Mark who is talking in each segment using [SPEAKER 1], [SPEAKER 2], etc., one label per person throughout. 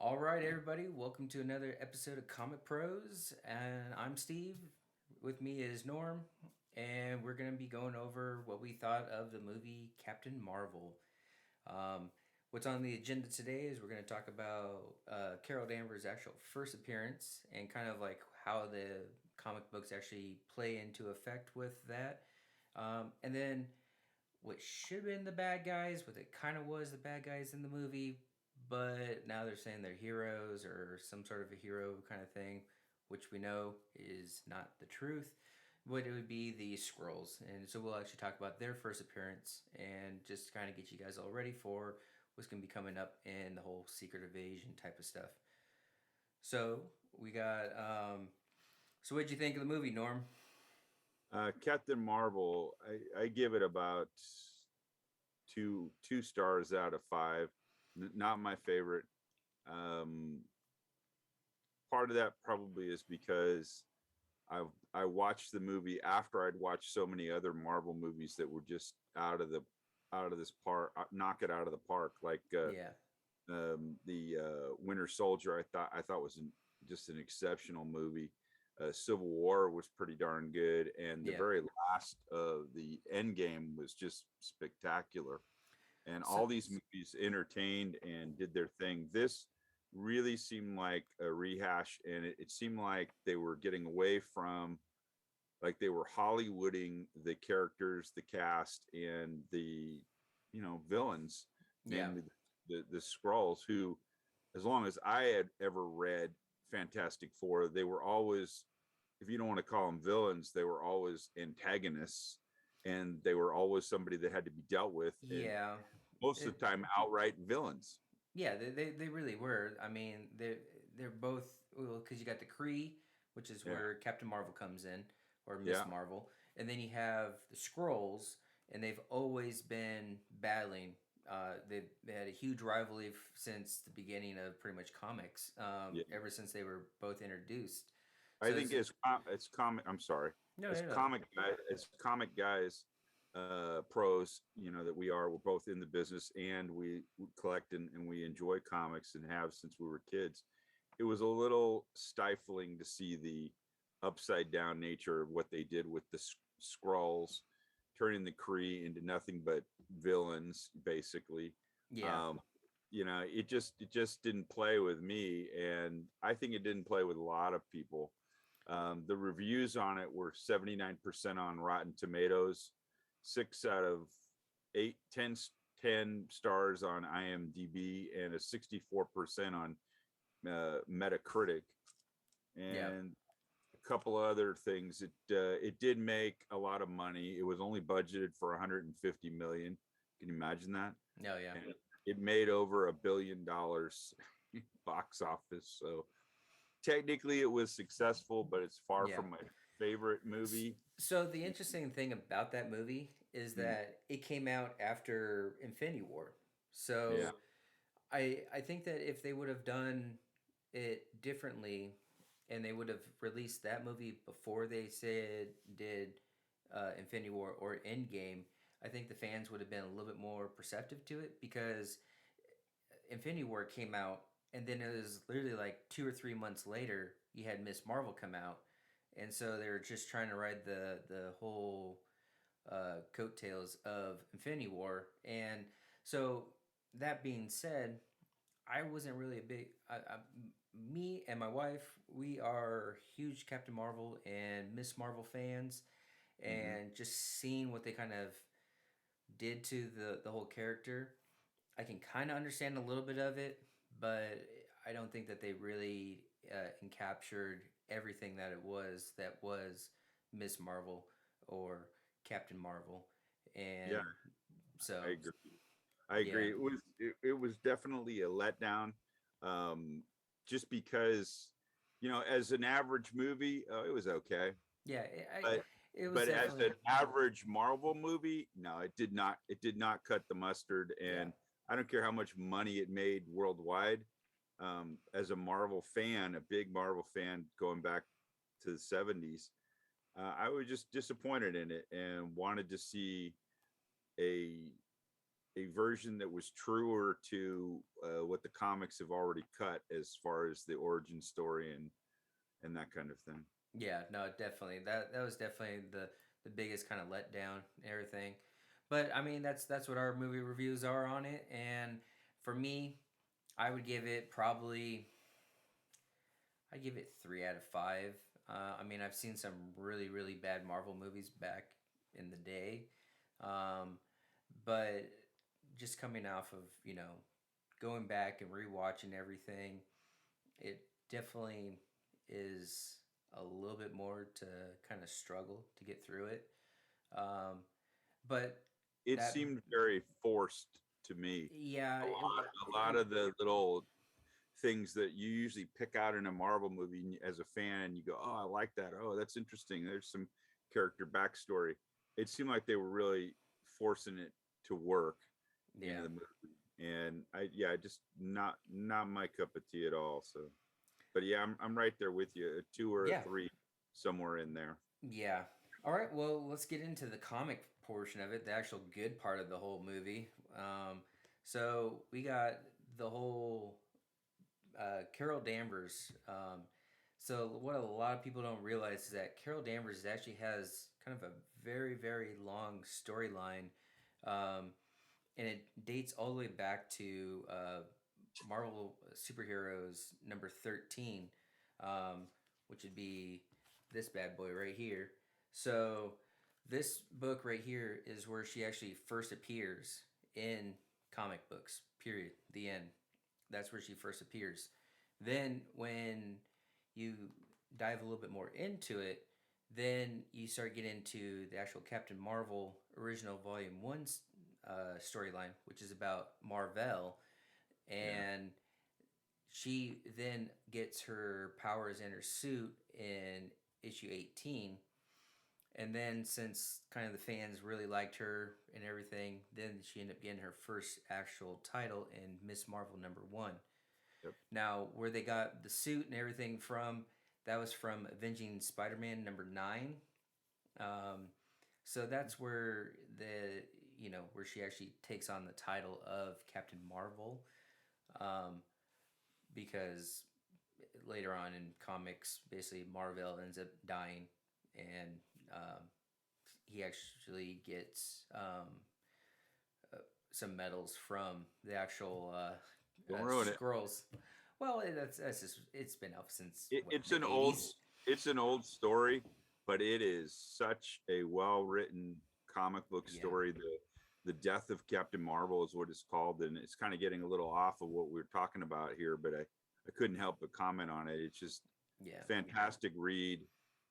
[SPEAKER 1] All right, everybody, welcome to another episode of Comic Pros. And I'm Steve. With me is Norm. And we're going to be going over what we thought of the movie Captain Marvel. Um, what's on the agenda today is we're going to talk about Carol Danvers' actual first appearance and kind of like how the comic books actually play into effect with that. And then what should have been the bad guys, what it kind of was the bad guys in the movie, but now they're saying they're heroes or some sort of a hero kind of thing, which we know is not the truth. But it would be the Skrulls, and so we'll actually talk about their first appearance and just kind of get you guys all ready for what's going to be coming up in the whole secret invasion type of stuff. So we got. So what'd you think of the movie, Norm?
[SPEAKER 2] Captain Marvel, I give it about two stars out of five. Not my favorite. Um, Part of that probably is because I watched the movie after I'd watched so many other Marvel movies that were just out of this park, knock it out of the park. Like
[SPEAKER 1] Yeah.
[SPEAKER 2] the Winter Soldier, I thought was just an exceptional movie. Civil War was pretty darn good, and the
[SPEAKER 1] Yeah.
[SPEAKER 2] very last of the End Game was just spectacular. And all
[SPEAKER 1] So
[SPEAKER 2] these movies entertained and did their thing. This really seemed like a rehash, and it seemed like they were getting away from, like they were Hollywooding the characters, the cast, and the villains,
[SPEAKER 1] yeah.
[SPEAKER 2] namely the Skrulls, who, as long as I had ever read Fantastic Four, they were always, if you don't want to call them villains, they were always antagonists, and they were always somebody that had to be dealt with, and
[SPEAKER 1] Yeah.
[SPEAKER 2] most of
[SPEAKER 1] It,
[SPEAKER 2] the time outright villains.
[SPEAKER 1] Yeah, they really were. I mean, they're both well because you got the Kree, which is
[SPEAKER 2] Yeah,
[SPEAKER 1] where Captain Marvel comes in, or Miss
[SPEAKER 2] yeah,
[SPEAKER 1] Marvel, and then you have the Skrulls, and they've always been battling. They had a huge rivalry since the beginning of pretty much comics,
[SPEAKER 2] yeah.
[SPEAKER 1] ever since they were both introduced.
[SPEAKER 2] I
[SPEAKER 1] So
[SPEAKER 2] think it's comic. I'm sorry,
[SPEAKER 1] no, no, no.
[SPEAKER 2] as comic guys, pros. That we are. We're both in the business, and we collect and we enjoy comics and have since we were kids. It was a little stifling to see the upside down nature of what they did with the Skrulls, turning the Kree into nothing but villains, basically.
[SPEAKER 1] Yeah,
[SPEAKER 2] Um, it just didn't play with me, and I think it didn't play with a lot of people. The reviews on it were 79% on Rotten Tomatoes, 6 out of 8, 10 stars on IMDb, and a 64% on Metacritic,
[SPEAKER 1] yeah.
[SPEAKER 2] and a couple of other things. It did make a lot of money. It was only budgeted for 150 million. Can you imagine that?
[SPEAKER 1] No, yeah.
[SPEAKER 2] And it made over $1 billion box office. So technically it was successful, but it's far
[SPEAKER 1] Yeah.
[SPEAKER 2] from my favorite movie.
[SPEAKER 1] So the interesting thing about that movie is
[SPEAKER 2] Mhm.
[SPEAKER 1] that it came out after Infinity War.
[SPEAKER 2] Yeah.
[SPEAKER 1] So I think that if they would have done it differently and they would have released that movie before they said did Infinity War or Endgame, I think the fans would have been a little bit more perceptive to it because Infinity War came out and then it was literally like 2 or 3 months later you had Miss Marvel come out, and so they were just trying to ride the whole coattails of Infinity War, and so that being said, I wasn't really a big. Me and my wife, we are huge Captain Marvel and Miss Marvel fans,
[SPEAKER 2] Hmm.
[SPEAKER 1] and just seeing what they kind of did to the whole character, I can kind of understand a little bit of it, but I don't think that they really encaptured everything that was Miss Marvel or Captain Marvel,
[SPEAKER 2] Yeah,
[SPEAKER 1] and
[SPEAKER 2] I
[SPEAKER 1] so
[SPEAKER 2] agree. I
[SPEAKER 1] yeah,
[SPEAKER 2] agree. It was definitely a letdown. Um, just because, as an average movie, it was okay.
[SPEAKER 1] yeah,
[SPEAKER 2] But
[SPEAKER 1] it was
[SPEAKER 2] but as
[SPEAKER 1] definitely
[SPEAKER 2] an average Marvel movie, no, it did not cut the mustard.
[SPEAKER 1] yeah.
[SPEAKER 2] And I don't care how much money it made worldwide. As a Marvel fan, a big Marvel fan going back to the 70s, I was just disappointed in it and wanted to see a a version that was truer to what the comics have already cut as far as the origin story and that kind of thing.
[SPEAKER 1] Yeah, no, definitely. That was definitely the biggest kind of letdown and everything. But I mean, that's what our movie reviews are on it. And for me, I would give it probably I give it 3 out of 5. I mean, I've seen some really really bad Marvel movies back in the day, um, but just coming off of going back and rewatching everything, it definitely is a little bit more to kind of struggle to get through it. Um, but
[SPEAKER 2] It
[SPEAKER 1] that
[SPEAKER 2] seemed very forced to me.
[SPEAKER 1] yeah, it was.
[SPEAKER 2] A lot of the little things that you usually pick out in a Marvel movie as a fan, and you go, "Oh, I like that. Oh, that's interesting. There's some character backstory." It seemed like they were really forcing it to work into
[SPEAKER 1] Yeah,
[SPEAKER 2] the movie, and I just not my cup of tea at all. So, but yeah, I'm right there with you. A 2 or a 3, somewhere in there.
[SPEAKER 1] yeah. All right, well, let's get into the comic portion of it, the actual good part of the whole movie. So we got the whole Carol Danvers. So what a lot of people don't realize is that Carol Danvers actually has kind of a very very long storyline, um, and it dates all the way back to Marvel Superheroes number 13, which would be this bad boy right here. So this book right here is where she actually first appears in comic books. Period. The end. That's where she first appears. Then when you dive a little bit more into it, then you start getting into the actual Captain Marvel original Volume 1 storyline, which is about Marvel.
[SPEAKER 2] Yeah.
[SPEAKER 1] And she then gets her powers in her suit in issue 18. And then, since kind of the fans really liked her and everything, then she ended up getting her first actual title in Miss Marvel number 1.
[SPEAKER 2] Yep.
[SPEAKER 1] Now, where they got the suit and everything from, that was from Avenging Spider Man number 9. Um, so that's where where she actually takes on the title of Captain Marvel, um, because later on in comics, basically Marvel ends up dying, and um, he actually gets some medals from the actual
[SPEAKER 2] Don't ruin it.
[SPEAKER 1] scrolls. Well, that's just it's been up since
[SPEAKER 2] it
[SPEAKER 1] what,
[SPEAKER 2] it's
[SPEAKER 1] the
[SPEAKER 2] an old
[SPEAKER 1] '80s.
[SPEAKER 2] it's an old story, but it is such a well written comic book
[SPEAKER 1] Yeah,
[SPEAKER 2] story. The death of Captain Marvel is what it's called, and it's kind of getting a little off of what we are talking about here, but I couldn't help but comment on it. It's just
[SPEAKER 1] yeah,
[SPEAKER 2] fantastic read.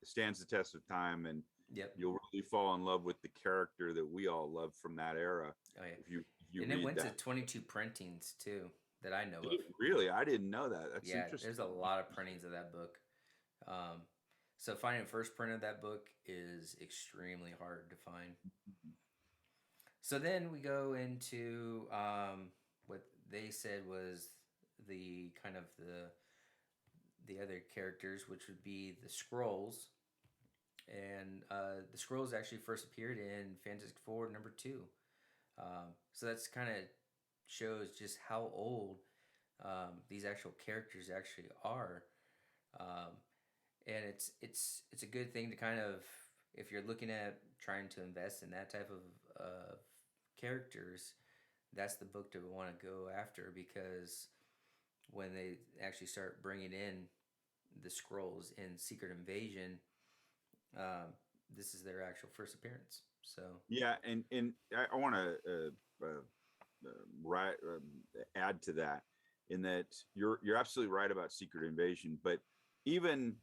[SPEAKER 2] It stands the test of time, and
[SPEAKER 1] yep.
[SPEAKER 2] you'll really fall in love with the character that we all love from that era
[SPEAKER 1] Oh yeah,
[SPEAKER 2] if you
[SPEAKER 1] and it
[SPEAKER 2] read
[SPEAKER 1] went to
[SPEAKER 2] that.
[SPEAKER 1] 22 printings too that I know
[SPEAKER 2] Did
[SPEAKER 1] of.
[SPEAKER 2] it really? I didn't know that. That's
[SPEAKER 1] Yeah, there's a
[SPEAKER 2] interesting.
[SPEAKER 1] lot of printings of that book. Um, so finding a first print of that book is extremely hard to find. So then we go into what they said was the kind of the other characters, which would be the scrolls, and the scrolls actually first appeared in Fantastic Four number 2. So that's kind of shows just how old these actual characters actually are, um, and it's a good thing to kind of, if you're looking at trying to invest in that type of characters, that's the book to want to go after, because when they actually start bringing in the scrolls in Secret Invasion, um, this is their actual first appearance. So
[SPEAKER 2] Yeah, and I want to right add to that, in that you're absolutely right about Secret Invasion, but even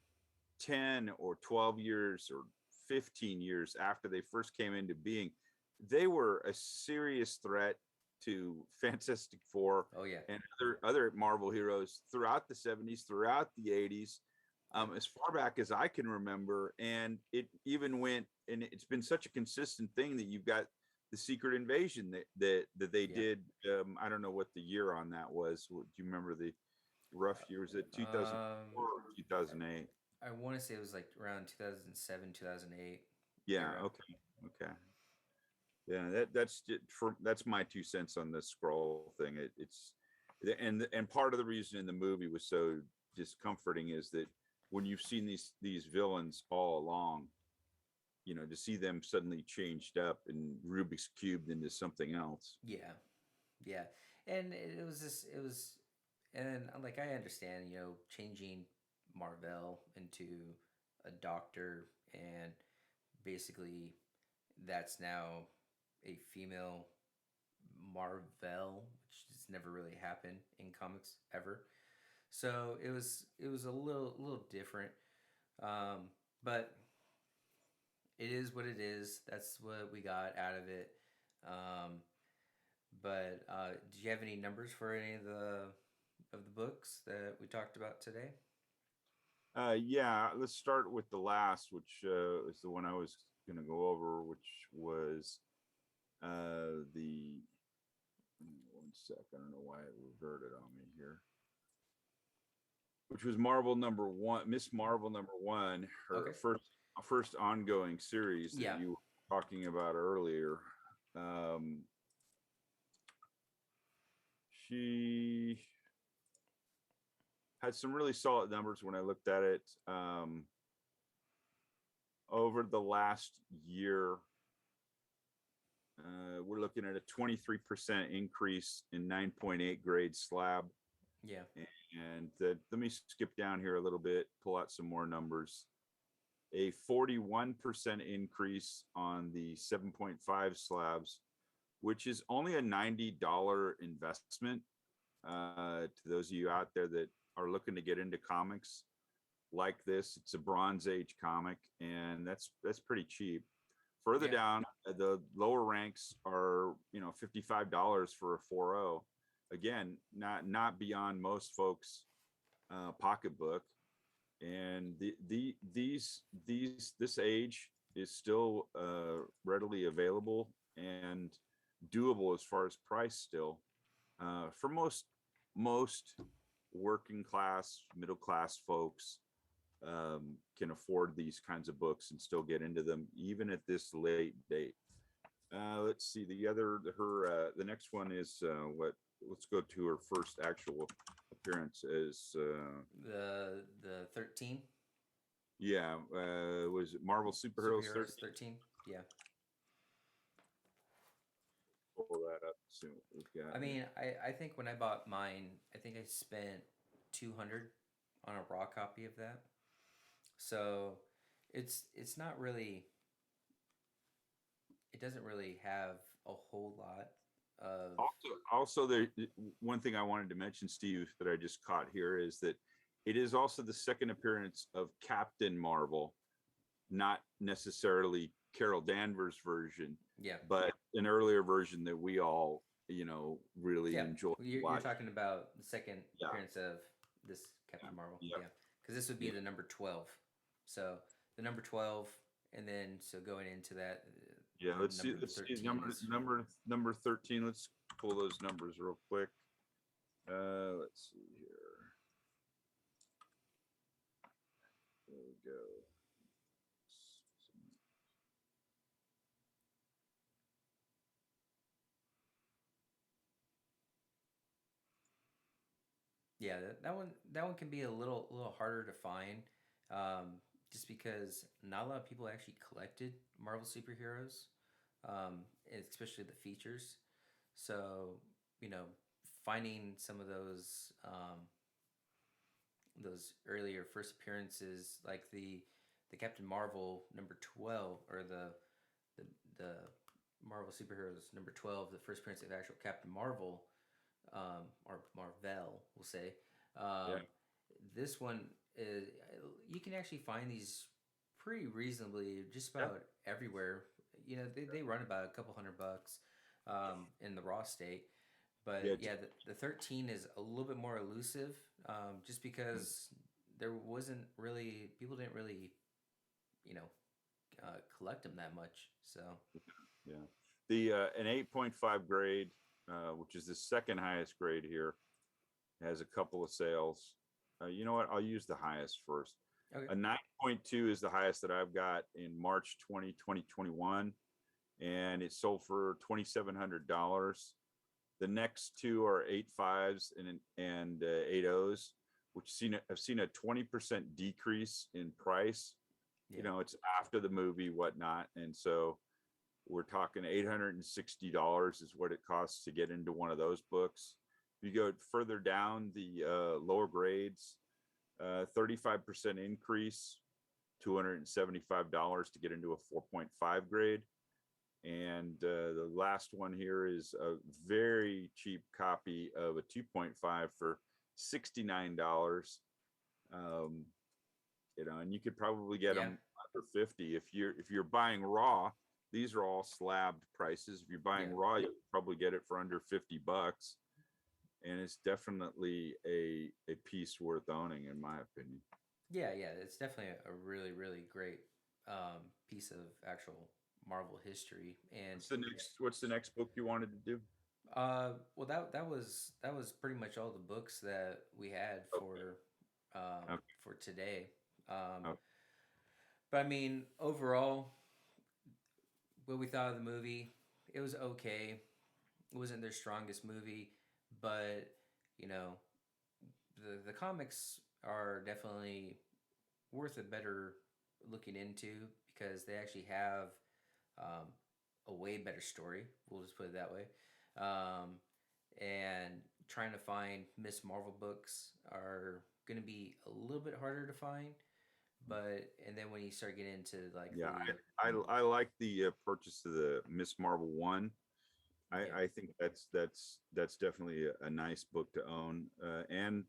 [SPEAKER 2] 10 or 12 years or 15 years after they first came into being, they were a serious threat to Fantastic Four
[SPEAKER 1] oh yeah,
[SPEAKER 2] and other Marvel heroes throughout the 70s, throughout the 80s,
[SPEAKER 1] yep,
[SPEAKER 2] as far back as I can remember. And it even went, and it's been such a consistent thing that you've got the Secret Invasion that they
[SPEAKER 1] yeah.
[SPEAKER 2] did. I don't know what the year on that was. Do you remember the rough year? Was it 2004 or 2008?
[SPEAKER 1] I want to say it was like around 2007, 2008
[SPEAKER 2] Yeah.
[SPEAKER 1] era.
[SPEAKER 2] Okay. Okay. Yeah, that's my 2 cents on this scroll thing. And part of the reason in the movie was so discomforting is that when you've seen these villains all along, to see them suddenly changed up and Rubik's cubed into something else.
[SPEAKER 1] Yeah, yeah, and it was, and like I understand, changing Marvel into a doctor, and basically that's now a female Marvel, which has never really happened in comics ever. So it was a little different, um, but it is what it is. That's what we got out of it. Um, but do you have any numbers for any of the books that we talked about today?
[SPEAKER 2] Yeah, let's start with the last, which is the one I was going to go over, which was the one sec. I don't know why it reverted on me here. Which was Marvel number one, Miss Marvel number one, her
[SPEAKER 1] Okay.
[SPEAKER 2] first ongoing series that
[SPEAKER 1] Yeah.
[SPEAKER 2] you were talking about earlier. Um, she had some really solid numbers when I looked at it. Over the last year, we're looking at a 23% increase in 9.8 grade slab.
[SPEAKER 1] Yeah.
[SPEAKER 2] And let me skip down here a little bit, pull out some more numbers. A 41% increase on the 7.5 slabs, which is only a $90 investment. To those of you out there that are looking to get into comics like this, it's a Bronze Age comic, and that's pretty cheap. Further
[SPEAKER 1] Yeah.
[SPEAKER 2] down, the lower ranks are $55 for a 4.0. Again, not beyond most folks' pocketbook. And this age is still readily available and doable as far as price still for most working class, middle class folks. Can afford these kinds of books and still get into them even at this late date. Let's see, the next one is what let's go to her first actual appearance as
[SPEAKER 1] The 13
[SPEAKER 2] yeah, was it Marvel Superheroes
[SPEAKER 1] superheroes
[SPEAKER 2] 13?
[SPEAKER 1] 13. Yeah.
[SPEAKER 2] Pull that up, see what we've got
[SPEAKER 1] I
[SPEAKER 2] here.
[SPEAKER 1] mean, I think when I bought mine, I think I spent 200 on a raw copy of that. So it's not really, it doesn't really have a whole lot of.
[SPEAKER 2] Also, there one thing I wanted to mention, Steve, that I just caught here is that it is also the second appearance of Captain Marvel, not necessarily Carol Danvers' version,
[SPEAKER 1] Yeah.
[SPEAKER 2] but an earlier version that we all, really
[SPEAKER 1] Yeah.
[SPEAKER 2] enjoy
[SPEAKER 1] You're
[SPEAKER 2] watching.
[SPEAKER 1] talking about the second
[SPEAKER 2] Yeah,
[SPEAKER 1] appearance of this
[SPEAKER 2] yeah,
[SPEAKER 1] Captain Marvel.
[SPEAKER 2] yeah,
[SPEAKER 1] Yeah. Because this would be
[SPEAKER 2] yeah.
[SPEAKER 1] the number 12. So the number 12, and then so going into that,
[SPEAKER 2] Yeah,
[SPEAKER 1] the
[SPEAKER 2] let's see.
[SPEAKER 1] number
[SPEAKER 2] Let's see
[SPEAKER 1] 13 is.
[SPEAKER 2] number 13. Let's pull those numbers real quick. Let's see here. There we go.
[SPEAKER 1] Yeah, that one can be a little harder to find, just because not a lot of people actually collected Marvel superheroes, especially the features. So you know, finding some of those earlier first appearances, like the Captain Marvel number 12, or the the Marvel superheroes number 12, the first appearance of actual Captain Marvel, or Marvel, we'll say.
[SPEAKER 2] Yeah,
[SPEAKER 1] Um, this one is, you can actually find these pretty reasonably just
[SPEAKER 2] yeah,
[SPEAKER 1] about everywhere. They run about a couple $100 in the raw state.
[SPEAKER 2] yeah.
[SPEAKER 1] But yeah, the 13 is a little bit more elusive, just because there wasn't really, people didn't really, you know, collect them that much. So,
[SPEAKER 2] Yeah. The an 8.5 grade, which is the second highest grade here, has a couple of sales. You know what? I'll use the highest first.
[SPEAKER 1] okay.
[SPEAKER 2] A 9.2 is the highest that I've got in March 2021. and it sold for $2,700. The next two are 8.5s and 8.0s, which have seen a 20% decrease in price.
[SPEAKER 1] Yeah.
[SPEAKER 2] It's after the movie, whatnot, and so we're talking $860 is what it costs to get into one of those books. If you go further down the lower grades, 35% increase, $275 to get into a 4.5 grade. And the last one here is a very cheap copy of a 2.5 for $69. Um, and you could probably get
[SPEAKER 1] Yeah.
[SPEAKER 2] them under 50 if you're buying raw. These are all slabbed prices. If you're buying
[SPEAKER 1] Yeah.
[SPEAKER 2] raw, you'll probably get it for under $50, and it's definitely a piece worth owning, in my opinion.
[SPEAKER 1] Yeah, yeah, it's definitely a really, really great piece of actual Marvel history. And
[SPEAKER 2] What's the next book you wanted to do?
[SPEAKER 1] well, that was pretty much all the books that we had
[SPEAKER 2] Okay. Okay.
[SPEAKER 1] for today. Um,
[SPEAKER 2] Okay.
[SPEAKER 1] but I mean, overall, what we thought of the movie, it was okay. It wasn't their strongest movie, but you know, the comics are definitely worth a better looking into because they actually have um, a way better story. We'll just put it that way. Um, and trying to find Miss Marvel books are going to be a little bit harder to find. But and then when you start getting into like
[SPEAKER 2] Yeah,
[SPEAKER 1] the
[SPEAKER 2] I like the purchase of the Miss Marvel one.
[SPEAKER 1] yeah
[SPEAKER 2] I think that's definitely a nice book to own. And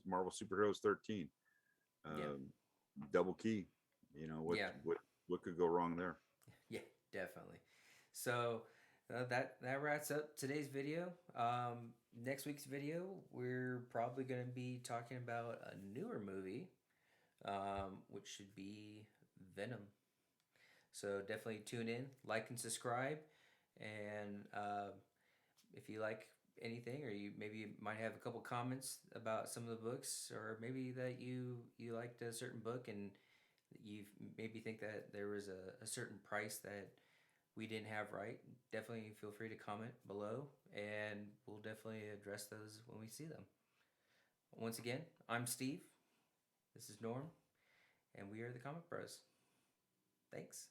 [SPEAKER 2] Marvel Superheroes 13,
[SPEAKER 1] yeah
[SPEAKER 2] um, double key. You know what
[SPEAKER 1] yeah
[SPEAKER 2] what what could go wrong there?
[SPEAKER 1] yeah definitely. So that wraps up today's video. Next week's video, we're probably going to be talking about a newer movie, which should be Venom. So definitely tune in, like, and subscribe. And if you like anything, or you maybe might have a couple comments about some of the books, or maybe that you liked a certain book and you maybe think that there was a certain price that we didn't have right, definitely feel free to comment below, and we'll definitely address those when we see them. Once again, I'm Steve. This is Norm, and we are the Comic Bros. Thanks.